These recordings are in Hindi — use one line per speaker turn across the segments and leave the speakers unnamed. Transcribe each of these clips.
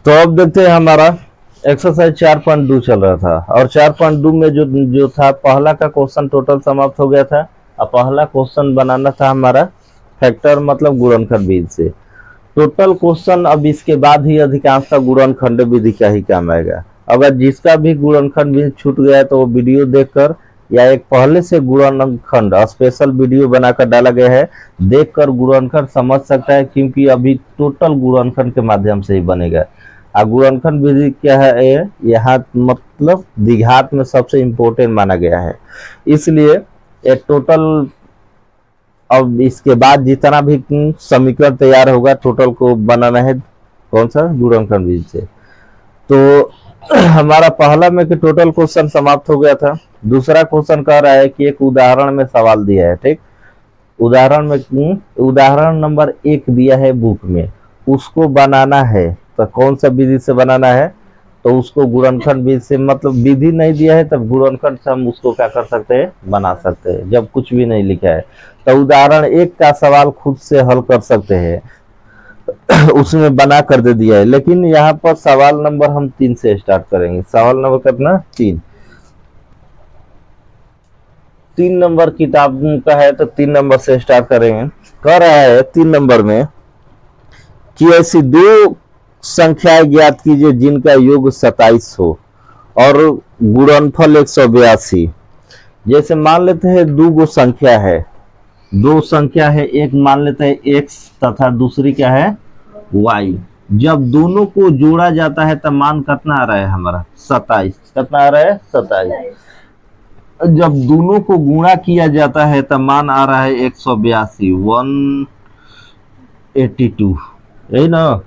तो अब देखते हैं हमारा एक्सरसाइज 4.2 चल रहा था और 4.2 में जो जो था पहला का क्वेश्चन टोटल समाप्त हो गया था। अब पहला क्वेश्चन बनाना था हमारा फैक्टर मतलब गुणनखंड विधि से। टोटल क्वेश्चन अब इसके बाद ही अधिकांशतः गुणनखंड विधि का ही काम आएगा। अगर जिसका भी गुणनखंड विधि छूट गया है तो वो वीडियो देखकर या एक पहले से गुणनखंड स्पेशल वीडियो बनाकर डाला गया है, देखकर गुणनखंड समझ सकता है, क्योंकि अभी टोटल गुणनखंड के माध्यम से ही बनेगा। गुणनखंड विधि क्या है, यहाँ मतलब द्विघात में सबसे इम्पोर्टेंट माना गया है, इसलिए ये टोटल अब इसके बाद जितना भी समीकरण तैयार होगा टोटल को बनाना है कौन सा गुणनखंड विधि से। तो हमारा पहला में कि टोटल क्वेश्चन समाप्त हो गया था। दूसरा क्वेश्चन कह रहा है कि एक उदाहरण में सवाल दिया है, ठीक। उदाहरण में उदाहरण नंबर 1 दिया है बुक में, उसको बनाना है तो कौन सा विधि से बनाना है, तो उसको गुणनखंड विधि से, मतलब विधि नहीं दिया है तब गुणनखंड से हम उसको क्या कर सकते हैं, बना सकते हैं, जब कुछ भी नहीं लिखा है। तो उदाहरण 1 का सवाल खुद से हल कर सकते हैं, उसमें बना कर दे दिया है। लेकिन यहाँ पर सवाल नंबर हम 3 से स्टार्ट करेंगे। सवाल नंबर कितना, 3 नंबर किताब का है तो 3 नंबर से स्टार्ट करेंगे। कह रहा है 3 नंबर में कि ऐसी दो संख्याएं ज्ञात कीजिए जिनका योग 27 हो और गुणनफल 182। जैसे मान लेते हैं दो संख्या है, एक मान लेते हैं x तथा दूसरी क्या है y। जब दोनों को जोड़ा जाता है तब मान कितना आ रहा है हमारा 27। कितना आ रहा है 27। जब दोनों को गुणा किया जाता है तब मान आ रहा है 182, 182, यही ना।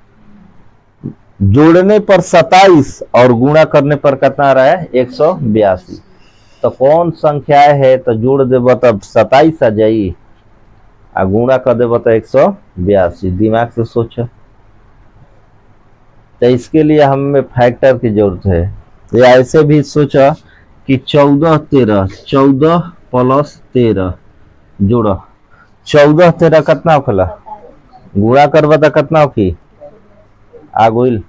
जोड़ने पर 27 और गुणा करने पर कितना आ रहा है 182। तो कौन संख्याएं है, तो जोड़ देव तब 27 आ जाई आ गुणा कर देव तो 182। दिमाग से सोचो। तो इसके लिए हमें फैक्टर की जरूरत है, या ऐसे भी सोचा कि 14 13, 14 प्लस 13 जोड़ 14 13 कितना होखला, गुणा करवा तो कितना होखी आगोइल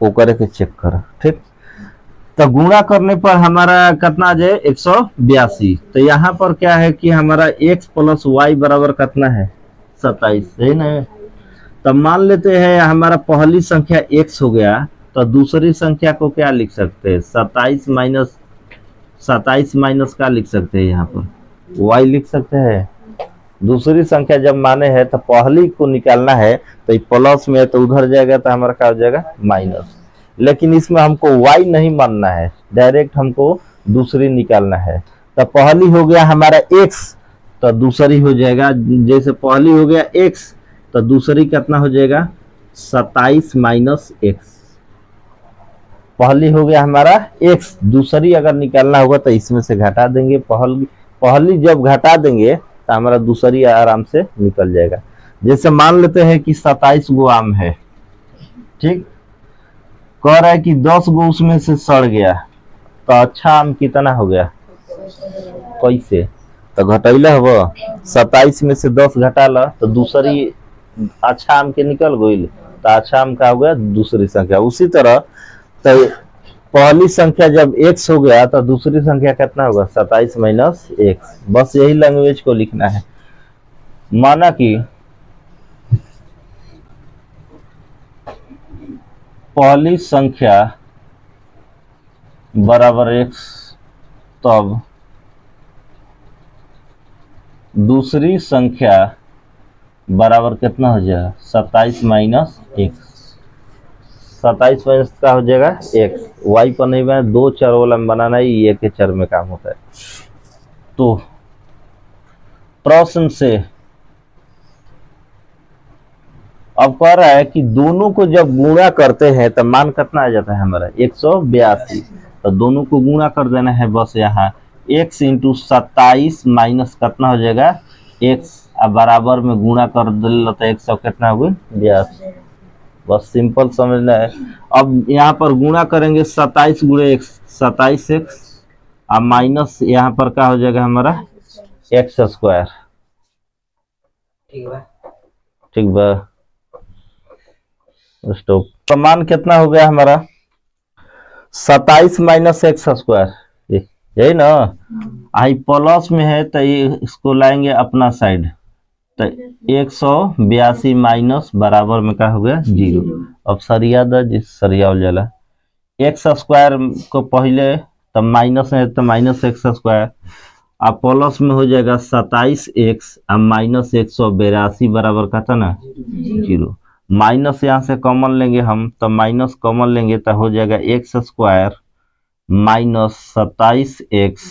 ओकरे के चेक कर, ठीक। तो गुणा करने पर हमारा कितना आ जाए 182। तो यहाँ पर क्या है कि हमारा x प्लस वाई बराबर कितना है 27, सही ना। तब मान लेते हैं हमारा पहली संख्या x हो गया, तो दूसरी संख्या को क्या लिख सकते हैं 27 माइनस का लिख सकते हैं, यहाँ पर y लिख सकते हैं। दूसरी संख्या जब माने है तो पहली को निकालना है, तो प्लस में तो उधर जाएगा तो हमारा क्या हो जाएगा माइनस। लेकिन इसमें हमको y नहीं मानना है, डायरेक्ट हमको दूसरी निकालना है। तो पहली हो गया हमारा x, तो दूसरी हो जाएगा, जैसे पहली हो गया x तो दूसरी कितना हो जाएगा 27 माइनस x। पहली हो गया हमारा x, दूसरी अगर निकालना होगा तो इसमें से घटा देंगे। पहली जब घटा देंगे तो हमारा दूसरी आराम से निकल जाएगा। जैसे मान लेते हैं कि 27 गो आम है, ठीक। कह रहा है कि 10 गो उसमें से सड़ गया, तो अच्छा आम कितना हो गया, कैसे, तो घटैला हो 27 में से 10 घटाला तो दूसरी अच्छा आम के निकल गई, तो अच्छा आम का हो गया दूसरी संख्या। उसी तरह तो पहली संख्या जब x हो गया तो दूसरी संख्या कितना होगा 27 माइनस x। बस यही लैंग्वेज को लिखना है। माना कि पहली संख्या बराबर x, तब दूसरी संख्या बराबर कितना हो जाएगा 27 माइनस x। 27 माइनस का हो जाएगा x। y पर नहीं बना, 2 चर वाला में बनाना है, ये के चर में काम होता है। तो प्रश्न से अब कह रहा है कि दोनों को जब गुणा करते हैं तो मान कितना आ जाता है हमारा 182। तो दोनों को गुणा कर देना है बस, यहाँ x इंटू 27 माइनस कितना हो जाएगा x, अब बराबर में गुणा कर दिल तो 100 कितना हो गई 82। बस सिंपल समझना है। अब यहाँ पर गुणा करेंगे 27 गुणे x, 27x, अब माइनस यहाँ पर क्या हो जाएगा हमारा x स्क्वायर। ठीक बा, स्टॉप। तो मान कितना हो गया हमारा 27 माइनस एक्स स्क्वायर, यही ना। आई प्लस में है तो ये इसको लाएंगे अपना साइड, तो 182 माइनस बराबर में क्या हो गया 0। अब सरिया द जिस सरिया जाला एक्स स्क्वायर को पहले तो माइनस है तो माइनस एक्स स्क्वायर, अब प्लस में हो जाएगा 27x अब माइनस 182 बराबर का था ना 0। माइनस यहाँ से कॉमन लेंगे हम, तो माइनस कॉमन लेंगे तो हो जाएगा x square minus 27x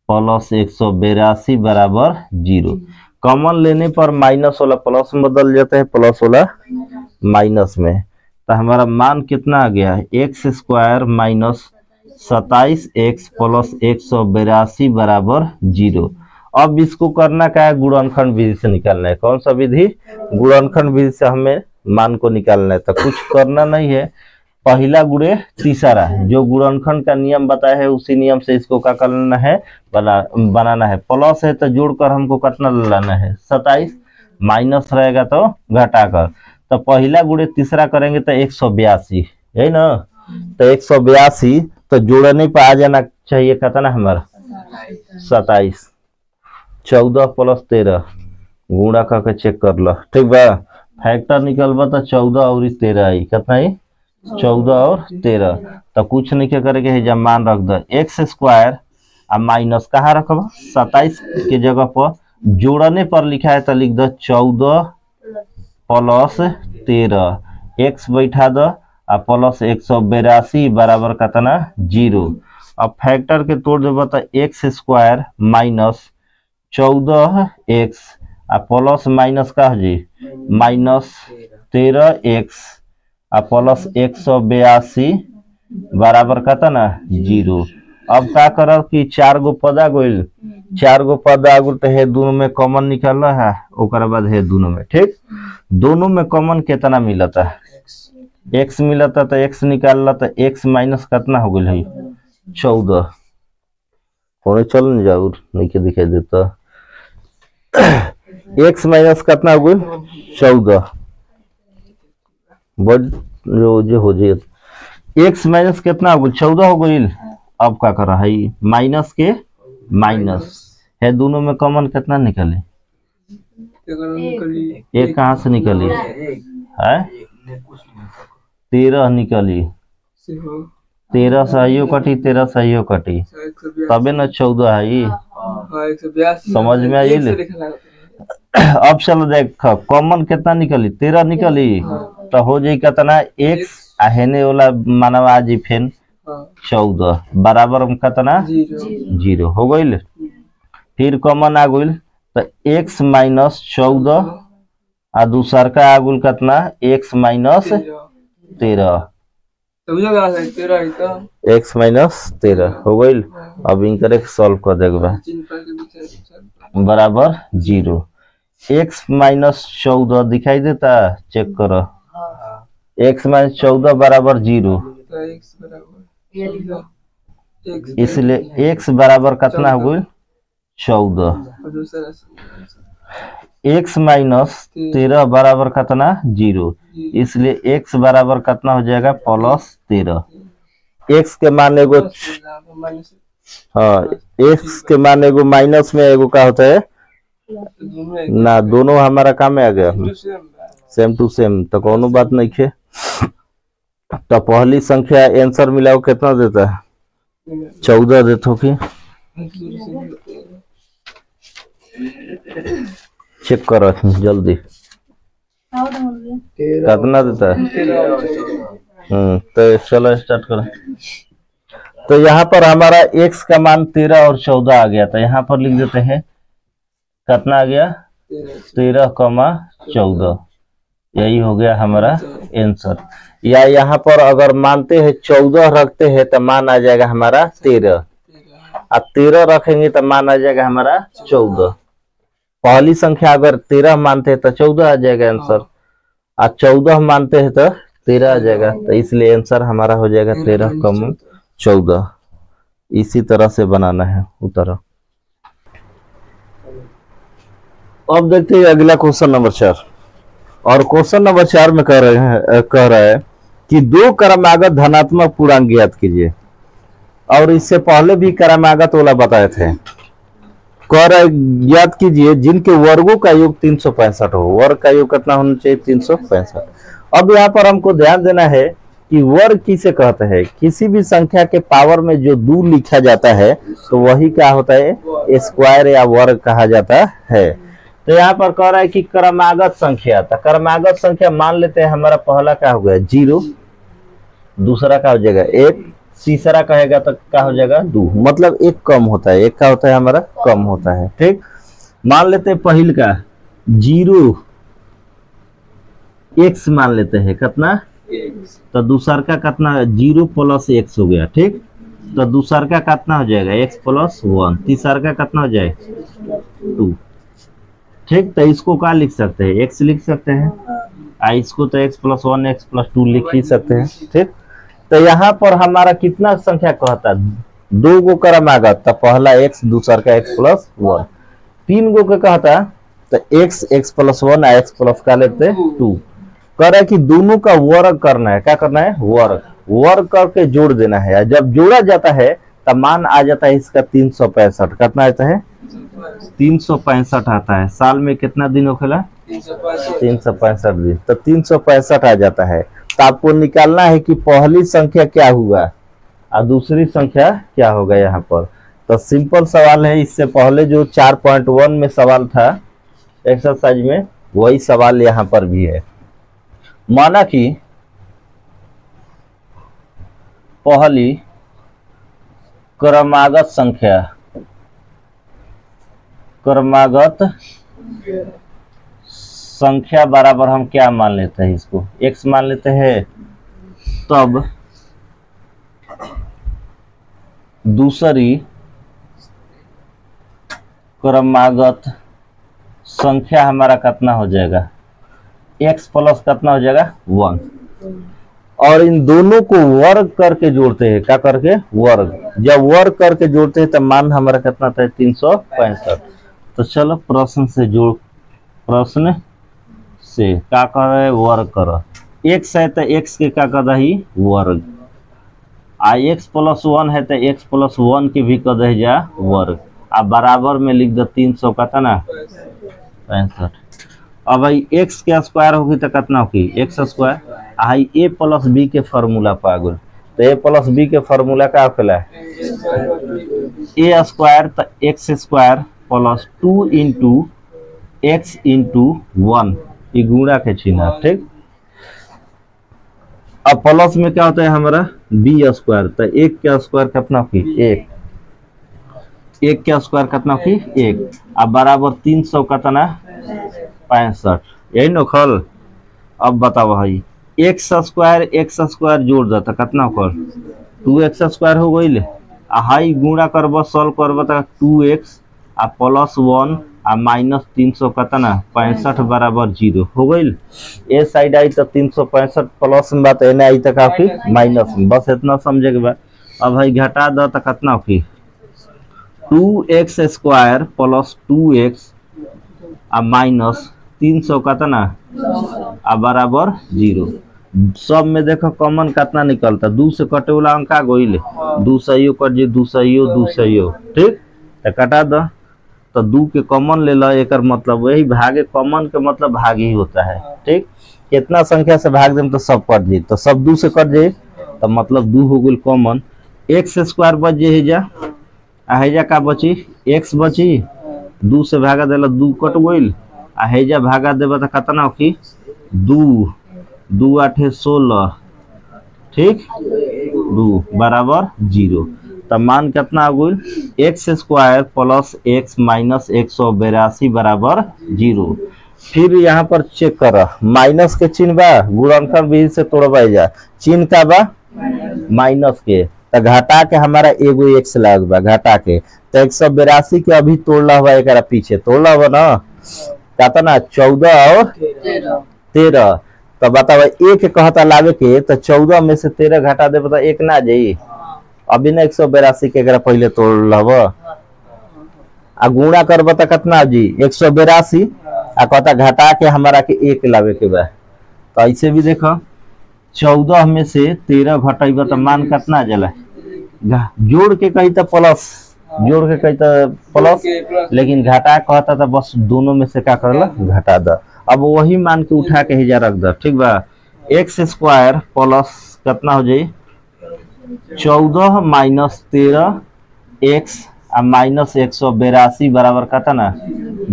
plus 182 बराबर 0। कॉमन लेने पर माइनस वाला प्लस में बदल जाता है, प्लस वाला माइनस में। तो हमारा मान कितना आ गया x square minus 27x plus 182 बराबर 0। अब इसको करना क्या है, गुणनखंड विधि से निकालना है। कौन सा विधि, गुणनखंड विधि से हमें मान को निकालना है। तो कुछ करना नहीं है, पहला गुणे तीसरा, जो गुणनखंड का नियम बताया है उसी नियम से इसको क्या करना है, बनाना है। प्लस है तो जोड़कर हमको कितना लाना है 27, माइनस रहेगा तो घटाकर। तो पहला गुणे तीसरा करेंगे तो 182, यही ना। तो 182 तो जोड़ने पर आ जाना चाहिए कितना हमारा 27। 14 प्लस 13 गुणा करके चेक कर लो, ठीक बा। फैक्टर निकलबा तो 14 और 13 आई, कितना है 14 और 13। तो कुछ नहीं क्या करेंगे है, जब मान रख दो एक्स स्क्वायर अब माइनस कहाँ रखबा 27 के जगह पर, जोड़ने पर लिखा है तो लिख दो 14 प्लस 13, एक्स बैठा दो और प्लस 182 बराबर कितना 0। अब फैक्टर के तोड़ देबा तो एक्स स्क्वायर माइनस 14x आ प्लस माइनस का हो जी माइनस 13x आ प्लस 182 बराबर कितना 0। अब क्या कर कि 4 गो पद आ गइल, 4 गो पद आ गइल तो है दोनों में कॉमन निकालना है, ओकर बाद है दोनों में, ठीक। दोनों में कॉमन कितना मिलता है x मिलता, तो x निकालना तो x माइनस कितना हो गइल है 14। होने चल नहीं जाऊ नहीं के दिखाई देता x माइनस कितना हो गइल 14, बट जो हो जाए x माइनस कितना हो गइल 14 हो गइल। अब क्या कर रहा है माइनस के माइनस है, दोनों में कॉमन कितना निकले, एक कहाँ से निकली है 13 निकली, 13 सहियो कटी 13 सहियो कटी, तबे न 14 है। समझ में आई। अब चलो देख कॉमन कितना निकली 13 निकली, तो हो जाए कितना x हेने वाला मानव आज फेन 14 बराबर में कितना 0 हो गई। फिर कॉमन आ गई तो x माइनस 14 आ दूसर का आ गई कितना x माइनस 13, x माइनस 13 हो गई। अब इनकर सॉल्व कर देगा बराबर 0। x माइनस 14 दिखाई देता, चेक करो x माइनस 14 बराबर 0, इसलिए x बराबर कितना हो गई 14, x माइनस 13 बराबर कितना 0, इसलिए x बराबर कितना हो जाएगा प्लस 13। x के मान एगो हाँ x के मान एगो माइनस में एगो का होता है ना, दोनों हमारा काम में आ गया सेम टू सेम, तो कोनो बात नहीं है। तो पहली संख्या आंसर मिलाओ कितना देता है 14 देते हो कि चेक करो जल्दी कितना देता है। तो चलो स्टार्ट करो। तो यहाँ पर हमारा x का मान 13 और 14 आ गया, तो यहाँ पर लिख देते हैं कितना आ गया 13,14, यही हो गया हमारा आंसर। या यहाँ पर अगर मानते हैं 14 रखते हैं तो मान आ जाएगा हमारा 13, अब 13 रखेंगे तो मान आ जाएगा हमारा 14। पहली संख्या अगर 13 मानते हैं तो 14 आ जाएगा आंसर, और 14 मानते हैं तो 13 आ जाएगा, तो इसलिए आंसर हमारा हो जाएगा 13,14। इसी तरह से बनाना है उतर। अब देखते हैं अगला क्वेश्चन नंबर 4, और क्वेश्चन नंबर 4 में कह रहा है कि दो क्रमागत धनात्मक पूर्णांक ज्ञात कीजिए, और इससे पहले भी क्रमागत वाला बताए थे। कर ज्ञात कीजिए जिनके वर्गों का योग 365 हो। वर्ग का योग कितना होना चाहिए? 365। अब यहाँ पर हमको ध्यान देना है कि वर्ग किसे कहते हैं? किसी भी संख्या के पावर में जो 2 लिखा जाता है तो वही क्या होता है? स्क्वायर या वर्ग कहा जाता है। तो यहाँ पर कह रहा है कि क्रमागत संख्या, तो क्रमागत संख्या मान लेते हैं हमारा पहला क्या हो गया? 0, दूसरा क्या हो जाएगा? 1, तीसरा कहेगा तो क्या हो जाएगा? 2। मतलब एक कम होता है, एक क्या होता है? हमारा कम होता है। ठीक, मान लेते हैं पहिल का 0 x मान लेते हैं, कितना? तो दूसर का कितना? 0 + x हो गया। ठीक, तो दूसर का कितना हो जाएगा? x + 1। तीसर का कितना हो जाएगा? 2। ठीक, तो इसको क्या लिख सकते हैं? x लिख सकते हैं। इसको तो x + 1 x + 2 लिख ही सकते हैं। ठीक, तो यहाँ पर हमारा कितना संख्या कहता है? 2 गो क्रमागत, तो पहला x, दूसर का x + 1। 3 गो का कहता तो x + 1 x प्लस का लेते 2। कह रहा है कि दोनों का वर्ग करना है। क्या करना है? वर्ग। वर्ग करके जोड़ देना है। जब जोड़ा जाता है तब मान आ जाता है इसका 365। कितना आता है? 365 आता है। साल में कितना दिन होखेला? 365 दिन। तो 365 आ जाता है। तो आपको निकालना है कि पहली संख्या क्या हुआ और दूसरी संख्या क्या होगा यहाँ पर। तो सिंपल सवाल है। इससे पहले जो 4.1 में सवाल था एक्सरसाइज में, वही सवाल यहाँ पर भी है। माना कि पहली क्रमागत संख्या, क्रमागत संख्या बराबर हम क्या मान लेते हैं? इसको x मान लेते हैं। तब दूसरी क्रमागत संख्या हमारा कितना हो जाएगा? x प्लस कितना हो जाएगा? 1। और इन दोनों को वर्ग करके जोड़ते हैं। क्या करके? वर्ग। जब वर्ग करके जोड़ते हैं तब मान हमारा कितना था? 365। तो चलो प्रश्न से जोड़, प्रश्न से क्या कर रहे? वर्ग करो। x है तो x के क्या कर रही? वर्ग। x + 1 है तो x + 1 के भी कर दे जा वर्ग। अब बराबर में लिख दो 300 का था ना 65। अब भाई x के स्क्वायर होगी तो कितना होगी? x square. I a + b के फार्मूला पागल। तो a + b के फार्मूला क्या होखेला? a स्क्वायर तो x स्क्वायर + 2 × x × 1, ये गुणा के चिन्ह। ठीक, अब प्लस में क्या होता है हमारा? b square. तो 1 के स्क्वायर कितना होगी? 1। 1 के स्क्वायर कितना होगी? 1। अब बराबर 300 कितना? 65। यही न खल। अब बताओ भाई x स्क्वायर जोड़ दो तो कितना होकर? 2x स्क्वायर हो गई। हाई गुणा करब, सॉल्व करब तो 2x आ +1 आ -300 कितना? 65 बराबर 0 हो गई। ए साइड आई तो 365 प्लस में बात एने आई तो काफी माइनस में। बस इतना समझे के बाद। अब भाई घटा दो तो कितना होगी? 2x स्क्वायर + 2x आ -300 कितना आ बराबर 0। सब में देखो कॉमन कितना निकलता? 2 से कटे वाला अंक आ गई। 2 सही कट जी, 2 सही। ठीक, तो कटा दो। तो 2 के कॉमन ले लो। एक मतलब वही भागे, कॉमन के मतलब भाग ही होता है। ठीक, कितना संख्या से भाग दें तो सब कट जी। तो सब 2 से कट जाए तो मतलब 2 हो गई कॉमन। x स्क्वायर बच जाए हेजा का बची? x बची। 2 से भागा देला 2 कट गई। हेजा भागा देबा तो कितना होगी? 2 2 8 16। ठीक, 2 बराबर 0। तब मान कितना आ गई? x स्क्वायर + x - 182 बराबर 0। फिर यहाँ पर चेक कर, माइनस के चिन्ह बा, गुणनखंड विधि से तोड़बा जा। चिन्ह का बा? माइनस के। तो घटा के हमारा एगो x लग बा, घटा के। तो 182 के अभी तोड़ला हुआ, एक पीछे तोड़ला हुआ ना, कहता ना 14 और 13। तो बताओ एक कहता लागे के, तो 14 में से 13 घटा दे तो 1 ना जाई। अभी ना 182 के पहले तोड़ लब आ गुणा करब तो कितना जी? 182 आ कहता घटा के हमारा के 1 लावे के बा। तो ऐसे भी देखो 14 में से 13 घटेगा तो मान कितना आ जाला, जोड़ के कही तो प्लस, जोड़ के कही तो प्लस, लेकिन घटा कहता था बस दोनों में से क्या करला घटा द। अब वही मान के उठा के हिजा रख द, ठीक बा। एक्स स्क्वायर प्लस कितना हो जाई 14 माइनस 13 एक्स माइनस 182 बराबर कितना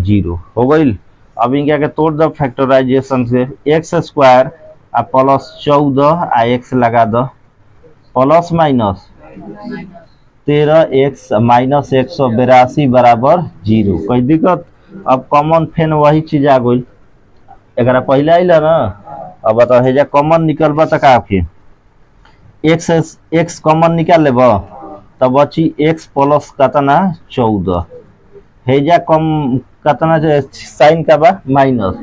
0 हो गई। अब इनके के तोड़ दो फैक्टराइजेशन से, एक्स स्क्वायर आ प्लस 14 आ एक्स लगा दो, प्लस माइनस 13 एक्स माइनस 182 बराबर 0। कोई दिक्कत। अब कॉमन फेन वही चीज आ गई, एक पहले आइला ना। अब बताओ हेजा कॉमन निकलबा तो का एक्स कॉमन निकाल लेब तब बची एक्स प्लस कितना 14, हेजा कम कितना साइन का बा माइनस,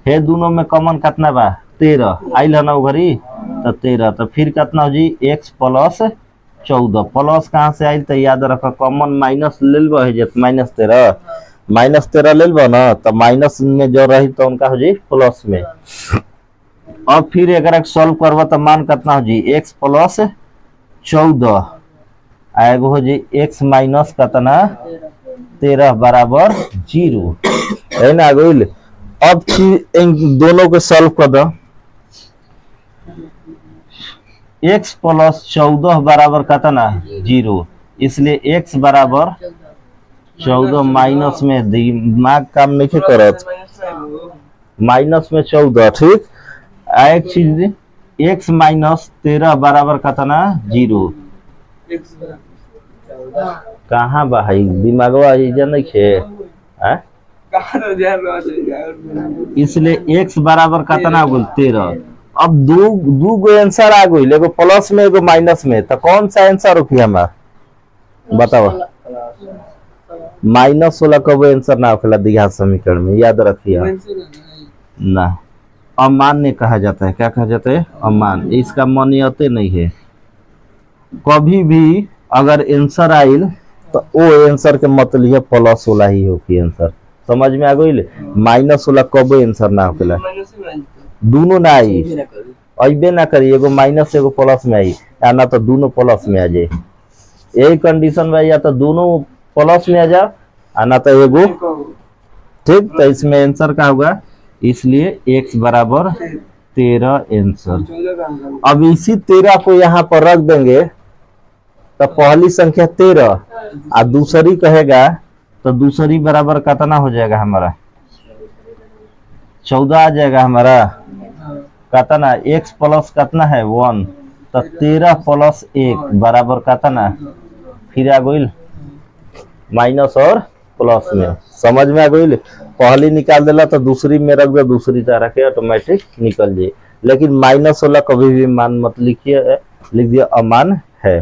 हे दोनों में कॉमन कितना बा 13 आइल है ना घरी तो 13, तो फिर कितना हो जी एक्स प्लस 14, प्लस कहाँ से आइल तो याद रख कॉमन माइनस ले लब है माइनस 13 ले लब ना, तो माइनस में जो रही तो उनका हो जी प्लस में। अब फिर एक सॉल्व करब तो मान कितना हो जी एक्स प्लस 14 एगो हो जी एक्स माइनस कितना 13 बराबर 0 है ना गोल। अब इन दोनों को सॉल्व कर दो, एक्स प्लस 14 बराबर कितना 0, इसलिए एक्स बराबर 14 माइनस में दिमाग काम नहीं करत, माइनस में 14 ठीक। एक चीज एक्स माइनस 13 बराबर कितना 0, कहाँ भाई दिमागवा नहीं खे, इसलिए एक्स बराबर कितना बोल 13। अब दो गो आंसर आ गई, एगो प्लस में एगो माइनस में, तो कौन सा आंसर होगी हमारा बताओ। माइनस वाला कब आंसर ना होगा द्विघात समीकरण में, याद रखिए ना। अमान्य कहा जाता है, क्या कहा जाता है अमान्य, इसका मान्यता नहीं है। कभी भी अगर आंसर आइल तो वो आंसर के मतलब है प्लस वाला ही होगी आंसर, समझ में आ गई। माइनस वाला कब आंसर ना होगा, दोनों ना आई अबे ना करी, एगो माइनस एगो प्लस में आई, या ना तो दोनों प्लस में आ जाए, यही कंडीशन में या तो दोनों प्लस में आ जाओ ना तो एगो ठीक। तो इसमें आंसर क्या होगा, इसलिए x बराबर 13 आंसर। अब इसी 13 को यहाँ पर रख देंगे तो पहली संख्या 13 और दूसरी कहेगा तो दूसरी बराबर कितना हो जाएगा हमारा 14 आ जाएगा हमारा कितना, x प्लस कितना है 1, तो 13 प्लस 1 बराबर कितना, फिर आ गई माइनस और प्लस में, समझ में आ गई। पहली निकाल देला तो दूसरी में रख दे, दूसरी तरह के ऑटोमेटिक निकल जाए। लेकिन माइनस वाला कभी भी मान मत लिखिए, लिख दिया अमान है।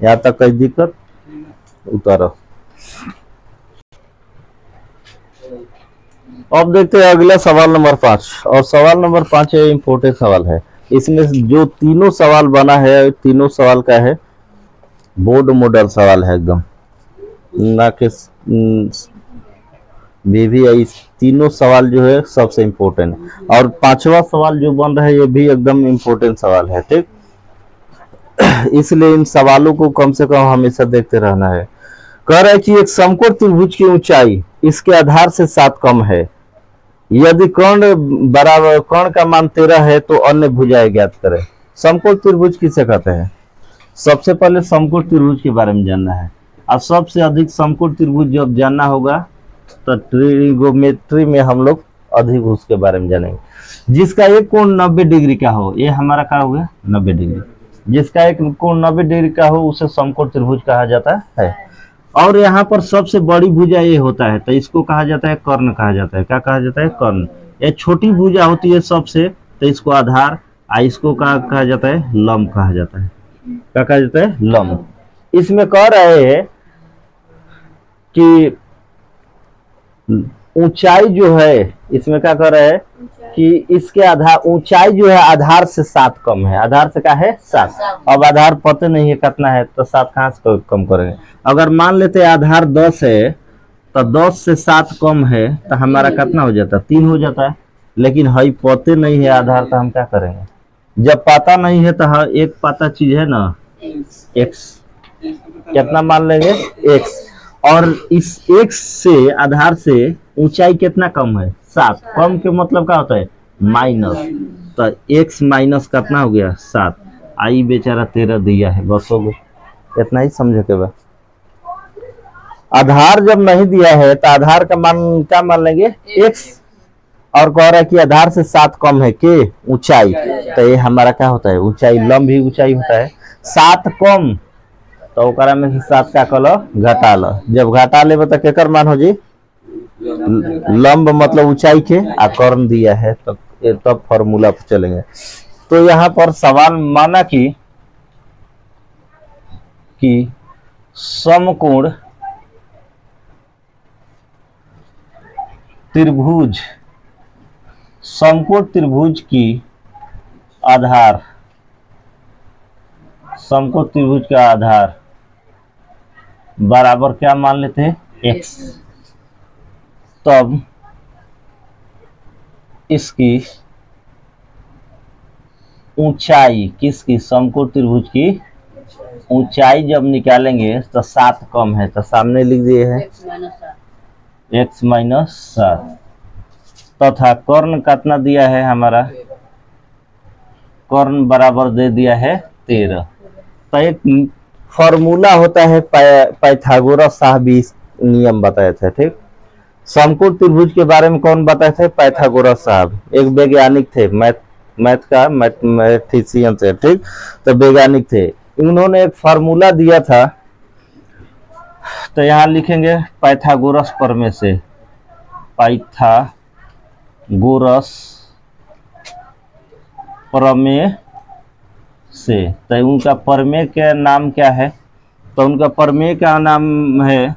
यहाँ तक कोई दिक्कत उतारो। अब देखते हैं अगला सवाल नंबर 5, और सवाल नंबर 5 है इम्पोर्टेंट सवाल है। इसमें जो तीनों सवाल बना है, तीनों सवाल का है बोर्ड मॉडल सवाल है एकदम, ना कि भी तीनों सवाल जो है सबसे इम्पोर्टेंट, और 5वां सवाल जो बन रहा है ये भी एकदम इम्पोर्टेंट सवाल है ठीक। इसलिए इन सवालों को कम से कम हमेशा देखते रहना है। कह रहा है कि एक समकोण त्रिभुज की ऊंचाई इसके आधार से 7 कम है, यदि कर्ण बराबर कर्ण का मान 13 है तो अन्य भुजाएं ज्ञात करें। समकोण त्रिभुज किसे कहते हैं, सबसे पहले समकोण त्रिभुज के बारे में जानना है। और सबसे अधिक समकोण त्रिभुज जब जानना होगा तो ट्रिगोनोमेट्री में हम लोग अधिक उसके बारे में जानेंगे। जिसका एक कोण 90 डिग्री का हो, ये हमारा क्या हो गया 90 डिग्री, जिसका एक कोण 90 डिग्री का हो उसे समकोण त्रिभुज कहा जाता है। और यहाँ पर सबसे बड़ी भुजा ये होता है तो इसको कहा जाता है कर्ण कहा जाता है। क्या कहा जाता है कर्ण। ये छोटी भुजा होती है सबसे तो इसको आधार, इसको कहा जाता है लंब कहा जाता है। क्या कहा जाता है लंब। इसमें कह रहे हैं कि ऊंचाई जो है, इसमें क्या कर रहे हैं कि इसके आधार ऊंचाई जो है आधार से 7 कम है। आधार से क्या है 7। अब आधार पता नहीं है कितना है तो 7 कहाँ से कम करेंगे। अगर मान लेते हैं आधार 10 है तो 10 से 7 कम है तो हमारा कितना हो जाता है 3 हो जाता है। लेकिन हई पते नहीं है आधार तो हम क्या करेंगे, जब पता नहीं है तो हाँ एक पता चीज है ना x, कितना मान लेंगे x, और इस x से आधार से ऊंचाई कितना कम है 7, कम के मतलब क्या होता है माइनस, तो x माइनस कितना हो गया 7, आई बेचारा 13 दिया है, बस हो गया, इतना ही समझे के बाद। आधार जब नहीं दिया है तो आधार का मान क्या मान लेंगे x, और कह रहा है कि आधार से 7 कम है के ऊंचाई, तो ये हमारा क्या होता है ऊंचाई, लंब ही ऊंचाई होता है। 7 कम तो ओकरा में से 7 का कल घटा लो, जब घटा ले तो केकर मान हो जी लंब मतलब ऊंचाई के, आ कर्ण दिया है तो तब फॉर्मूला पर चलेंगे। तो यहाँ पर सवाल माना कि समकोण त्रिभुज, समकोण त्रिभुज की आधार, समकोण त्रिभुज का आधार बराबर क्या मान लेते हैं x, तब इसकी ऊंचाई, किसकी समकोण त्रिभुज की ऊंचाई जब निकालेंगे तो 7 कम है, तो सामने लिख दिए है x माइनस 7, तथा कर्ण कितना दिया है हमारा, कर्ण बराबर दे दिया है 13। तो एक फॉर्मूला होता है पाइथागोरस साहब भी नियम बताए थे, ठीक। समकोण त्रिभुज के बारे में कौन बताए थे, पाइथागोरस साहब, एक वैज्ञानिक थे, मैथ का मैथमेटिशियन थे, ठीक। तो वैज्ञानिक थे, उन्होंने एक फार्मूला दिया था, तो यहाँ लिखेंगे पाइथागोरस प्रमेय से, पाइथागोरस प्रमेय से, तो उनका प्रमेय का नाम क्या है, तो उनका प्रमेय का नाम है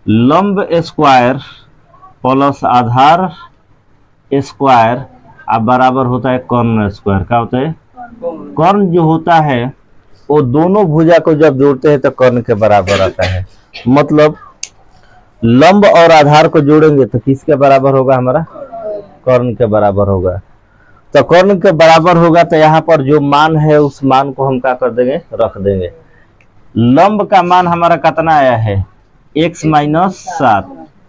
लंब स्क्वायर प्लस आधार स्क्वायर अब बराबर होता है कर्ण स्क्वायर। क्या होता है, कर्ण जो होता है वो दोनों भुजा को जब जोड़ते हैं तो कर्ण के बराबर आता है, मतलब लंब और आधार को जोड़ेंगे तो किसके बराबर होगा, हमारा कर्ण के बराबर होगा। तो कर्ण के बराबर होगा तो यहाँ पर जो मान है उस मान को हम क्या कर देंगे, रख देंगे। लंब का मान हमारा कितना आया है x माइनस 7,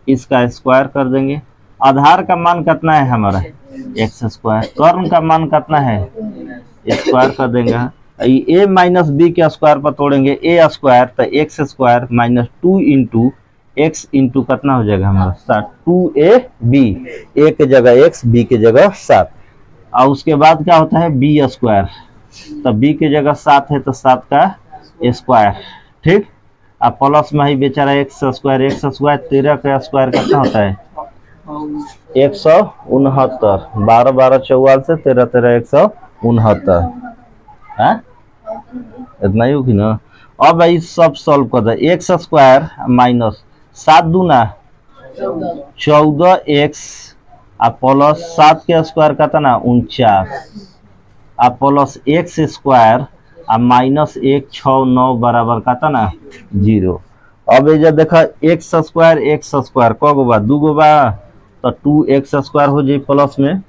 इसका स्क्वायर कर देंगे। आधार का मान कितना है हमारा x स्क्वायर, कर्ण का मान कितना है स्क्वायर कर देंगे। a माइनस बी के स्क्वायर पर तोड़ेंगे a स्क्वायर, तो x square minus 2 into x into कितना हो जाएगा हमारा 7, 2ab, a के जगह x, b के जगह 7, और उसके बाद क्या होता है b स्क्वायर, तो b के जगह 7 है तो 7 का स्क्वायर, ठीक। अब प्लस में ही बेचारा x स्क्वायर, 13 का स्क्वायर कितना होता है 169, 12 12 44 से 13 13 169, हाँ इतना ही होगी ना। अब भाई सब सॉल्व कर दे, एक्स स्क्वायर माइनस 7 दूना 14x अब प्लस 7 के स्क्वायर कितना 49, अब प्लस एक्स स्क्वायर अब माइनस 1 6 9 बराबर कितना 0। अब ये देखा एक्स स्क्वायर क गो बा, 2 गो बा, तो 2x स्क्वायर हो जाए प्लस में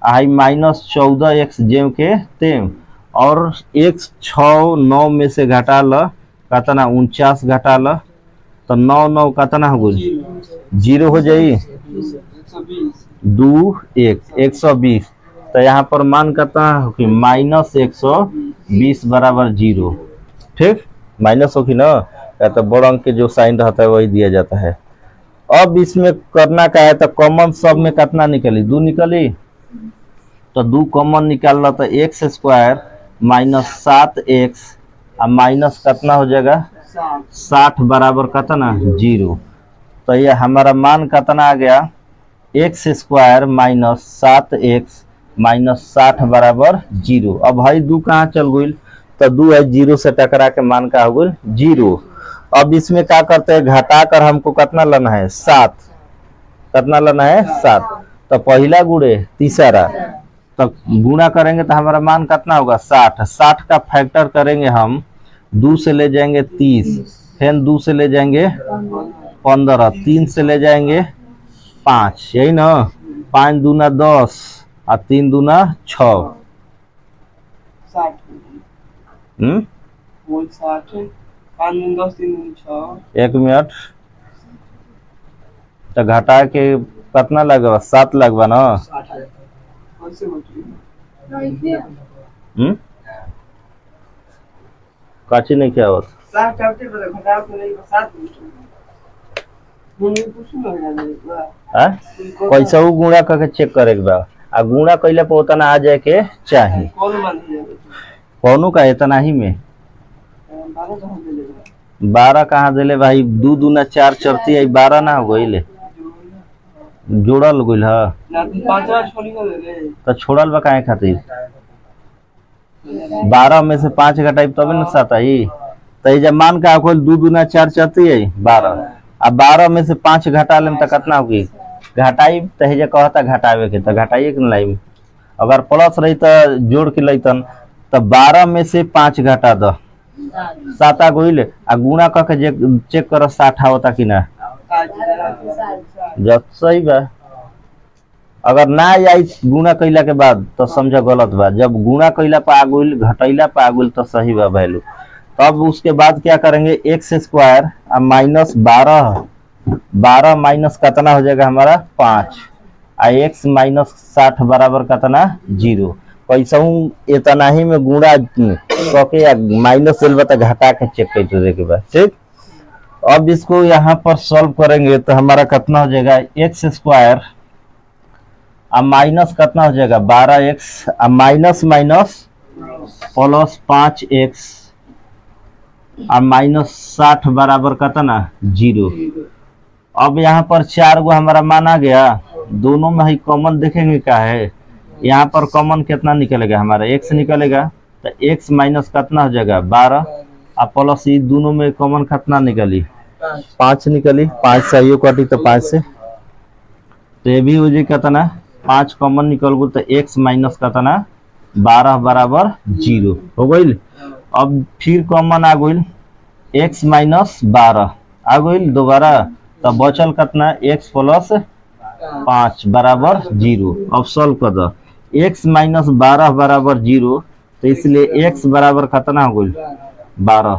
आई माइनस 14x जेम के तेम, और x 6 9 में से घटा ल कितना 49 घटा ल, तो 9 9 कितना हो गई 0 हो जाई 2 1 120, तो यहाँ पर मान कितना हो कि माइनस 120 बराबर 0, ठीक। माइनस हो कि ना, तो बड़ अंक के जो साइन रहता है वही दिया जाता है। अब इसमें करना क्या है, तो कॉमन सब में कितना निकली 2 निकली, तो 2 कॉमन निकाल लो, तो एक्स स्क्वायर माइनस 7x अब माइनस कितना हो जाएगा 60 बराबर कितना 0। तो ये हमारा मान कितना आ गया x square minus 7x minus 60 बराबर 0। अब भाई 2 कहाँ चल गई, तो 2 है 0 से टकरा के मान का हो गई 0। अब इसमें क्या करते हैं, घटाकर हमको कितना लेना है 7, कितना लेना है 7, तो पहला गुणे तीसरा, तो गुणा करेंगे तो हमारा मान कितना होगा 60, 60 का फैक्टर करेंगे हम, 2 से ले जाएंगे 30, फिर 2 से ले जाएंगे 15, 3 से ले जाएंगे 5, यही ना, 5 दूना 10 और 3 दूना 6,
वो 60 5 दिन 10 दिन 6
1 मिनट तो घटा के कितना लगवा 7 लगवा ना।
कैसे बची
काची नहीं क्या होता
60 टाइप पे घटा के नहीं 7 मुझे कुछ नहीं लगा
है कैसा वो गुणा करके चेक करे के बा आ गुणा कइले पे उतना आ जाए के चाहिए
कौन मान दिया
कौनो का इतना ही में
12 कहां दे लेगा
12 कहाँ दिले भाई 2 दूना 4 चरती है 12 ना हो गइले जोड़ल गइल ह
ना 5 छोड़ी कर दे
तो छोड़ल बा काहे खातिर 12 में से 5 घटाई तबे न 7 आई तो जब मान का कोई 2 दूना 4 चरती है 12 अब 12 में से 5 घटा लेम तो कितना होगी घटाई तहेजे कहता घटावे के तो घटाइए के लाई अगर प्लस रही तो जोड़ के लैतन तो 12 में से 5 घटा दो 7 आ गइल आ गुणा करके चेक कर 60 होता कि ना जब सही बा अगर ना आई गुणा कैला के बाद तो समझ गलत बा जब गुणा कैला पे आ गइल घटैला पे आ गइल तो सही बा वैल्यू तब उसके बाद क्या करेंगे एक्स स्क्वायर और माइनस 12 माइनस कितना हो जाएगा हमारा 5 आ एक्स माइनस 60 बराबर कितना 0 कैसा हूँ इतना ही में गुणा करके या माइनस बता घटा के चेक कर देखे बाद ठीक। अब इसको यहाँ पर सॉल्व करेंगे तो हमारा कितना हो जाएगा एक्स स्क्वायर अब माइनस कितना हो जाएगा 12x अब माइनस माइनस प्लस 5x अब माइनस 60 बराबर कितना 0। अब यहाँ पर 4 गो हमारा मान आ गया दोनों में ही कॉमन देखेंगे क्या है यहाँ पर कॉमन कितना निकलेगा हमारा x निकलेगा तो x माइनस कितना हो जाएगा 12 अब प्लस ये दोनों में कॉमन कितना निकली 5 निकली 5 सही कटी तो 5 से तो ये भी हो जाए कितना 5 कॉमन निकल गो तो x माइनस कितना 12 बराबर 0 हो गई। अब फिर कॉमन आ गई x माइनस 12 आ गई दोबारा तो बचल कितना x प्लस 5 बराबर 0। अब सॉल्व कर दो x माइनस 12 बराबर 0 तो इसलिए x बराबर कितना हो गई 12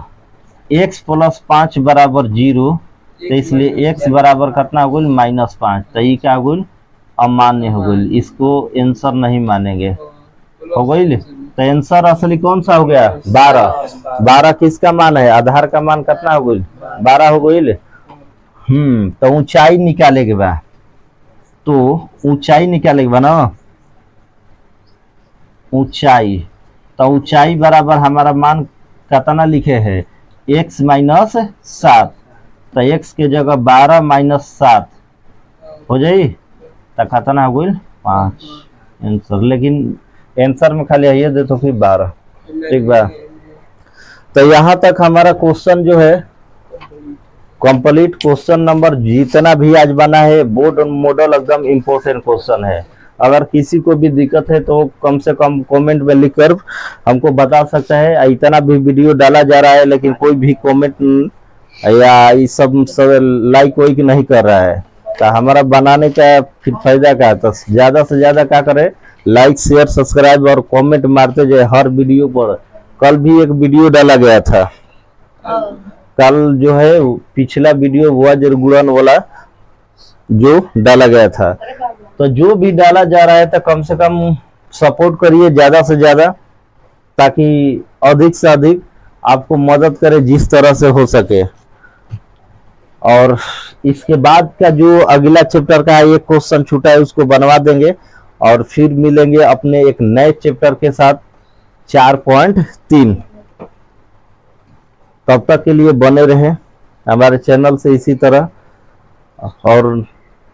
x प्लस 5 बराबर 0 तो इसलिए x बराबर कितना हो गई -5 तो ये क्या हो गई अमान्य हो गई इसको आंसर नहीं मानेंगे हो गई। तो आंसर असली कौन सा हो गया 12 किसका मान है आधार का मान कितना हो गई 12 हो गई। तो ऊंचाई निकाले के बाद तो ऊंचाई निकाले के बाद ना ऊंचाई तो ऊंचाई बराबर हमारा मान कितना लिखे है x माइनस 7 तो x के जगह 12 माइनस 7 हो जाई तो कितना हो गई 5 आंसर। लेकिन आंसर में खाली ये दे तो फिर 12 ठीक बा। तो यहाँ तक हमारा क्वेश्चन जो है कंप्लीट क्वेश्चन नंबर जितना भी आज बना है बोर्ड मॉडल एकदम इम्पोर्टेंट क्वेश्चन है। अगर किसी को भी दिक्कत है तो कम से कम कमेंट में लिखकर हमको बता सकता है। इतना भी वीडियो डाला जा रहा है लेकिन कोई भी कमेंट या ये सब लाइक कोई नहीं कर रहा है तो हमारा बनाने का फिर फायदा क्या है। तो ज़्यादा से ज़्यादा क्या करे लाइक शेयर सब्सक्राइब और कमेंट मारते जाए हर वीडियो पर। कल भी एक वीडियो डाला गया था कल जो है पिछला वीडियो हुआ गुणन वाला जो डाला गया था। तो जो भी डाला जा रहा है तो कम से कम सपोर्ट करिए ज़्यादा से ज़्यादा ताकि अधिक से अधिक आपको मदद करे जिस तरह से हो सके। और इसके बाद का जो अगला चैप्टर का एक क्वेश्चन छूटा है उसको बनवा देंगे और फिर मिलेंगे अपने एक नए चैप्टर के साथ 4.3। तब तक के लिए बने रहें हमारे चैनल से इसी तरह और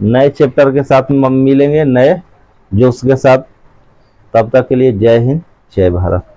नए चैप्टर के साथ मिलेंगे नए जोश के साथ। तब तक के लिए जय हिंद जय भारत।